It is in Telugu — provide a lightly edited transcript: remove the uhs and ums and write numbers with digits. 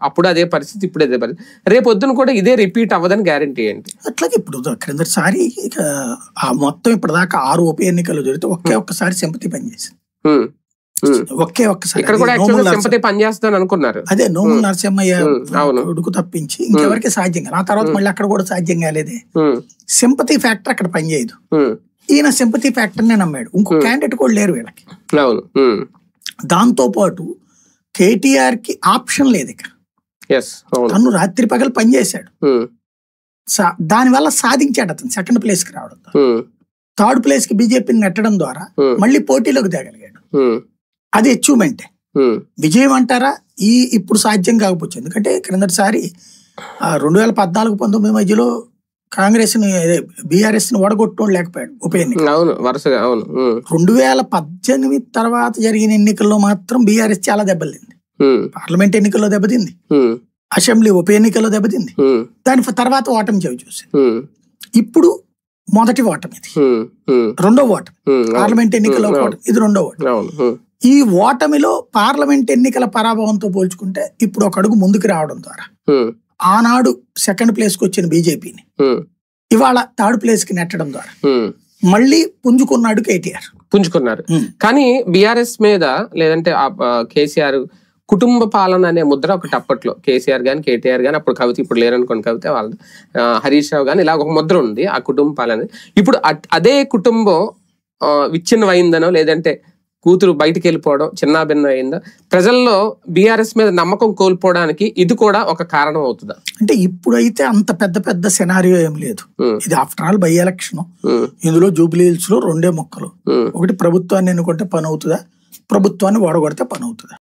అప్పుడు అదే పరిస్థితి, ఇప్పుడు అదే పరిస్థితి. రేపొద్దున కూడా ఇదే రిపీట్ అవ్వదని గ్యారంటీ ఏంటి? అట్లాగే ఇప్పుడు క్రిందసారి ఆ మొత్తం ఇప్పటిదాకా 6 ఉప ఎన్నికలు జరిగితే ఒక్కసారి సింపతి పనిచేసింది. ఒక్కసారి ఇక్కడ కూడా సింపతి పనిచేస్తాను అనుకున్నారు. అదే నోముల నరసింహయ్య కొడుకు తప్పించి ఇంకెవరికి సాధ్యం కాదు. ఆ తర్వాత మళ్ళీ అక్కడ కూడా సాధ్యం కాలేదే. సింపతి ఫ్యాక్టర్ అక్కడ పనిచేయదు. ఈయన సింపతి ఫ్యాక్టర్ నే నమ్మాడు. ఇంకో క్యాండిడేట్ కూడా లేరు వీళ్ళకి. దాంతో పాటు కేటీఆర్ కి ఆప్షన్ లేదు. ఇక తను రాత్రి పగలు పనిచేశాడు. దానివల్ల సాధించాడు అతను సెకండ్ ప్లేస్ కి రావడం. థర్డ్ ప్లేస్ కి బీజేపీని నెట్టడం ద్వారా మళ్ళీ పోటీలోకి తేగలిగాడు. అది అచీవ్మెంటే. విజయం అంటారా ఇప్పుడు సాధ్యం కాకపోవచ్చు. ఎందుకంటే క్రిందటిసారి 2014-19 మధ్యలో కాంగ్రెస్ ని బీఆర్ఎస్ ని ఓడగొట్టడం లేకపోయాడు ఉప ఎన్నిక. 2018 తర్వాత జరిగిన ఎన్నికల్లో మాత్రం బీఆర్ఎస్ చాలా దెబ్బతింది. పార్లమెంట్ ఎన్నికల్లో దెబ్బతింది, అసెంబ్లీ ఉప ఎన్నికల్లో దెబ్బతింది. దాని తర్వాత ఓటమి చవి చూసింది. ఇప్పుడు మొదటి ఓటమి ఇది, రెండో ఓటమి. పార్లమెంట్ ఎన్నికల్లో ఓటమి, ఇది రెండో ఓటమి. ఈ ఓటమిలో పార్లమెంట్ ఎన్నికల పరాభవంతో పోల్చుకుంటే ఇప్పుడు ఒక అడుగు ముందుకు రావడం ద్వారా ఆనాడు సెకండ్ ప్లేస్ కి వచ్చిన బీజేపీని ఇవాళ థర్డ్ ప్లేస్ కి నెట్టడం ద్వారా మళ్ళీ పుంజుకున్నాడు కేటీఆర్. పుంజుకున్నారు. కానీ బీఆర్ఎస్ మీద లేదంటే కేసీఆర్ కుటుంబ పాలన అనే ముద్ర ఒకటి అప్పట్లో కేసీఆర్ గాని కేటీఆర్ గాని, అప్పుడు కవిత, ఇప్పుడు లేరనుకోండి కవిత, వాళ్ళు హరీష్ రావు గాని, ఇలా ఒక ముద్ర ఉంది ఆ కుటుంబ పాలన. ఇప్పుడు అదే కుటుంబం విచ్ఛిన్నం అయిందనో లేదంటే కూతురు బయటికి వెళ్ళిపోవడం చిన్నాభిన్నం అయిందో ప్రజల్లో బీఆర్ఎస్ మీద నమ్మకం కోల్పోవడానికి ఇది కూడా ఒక కారణం అవుతుందా? అంటే ఇప్పుడైతే అంత పెద్ద సినారియో ఏం లేదు. ఇది ఆఫ్టర్ ఆల్ బై ఎలక్షన్. ఇందులో జూబ్లీ హిల్స్ లో రెండే మొక్కలు. ఒకటి ప్రభుత్వాన్ని ఎన్నుకుంటే పని అవుతుందా, ప్రభుత్వాన్ని ఓడగొడితే పని అవుతుందా.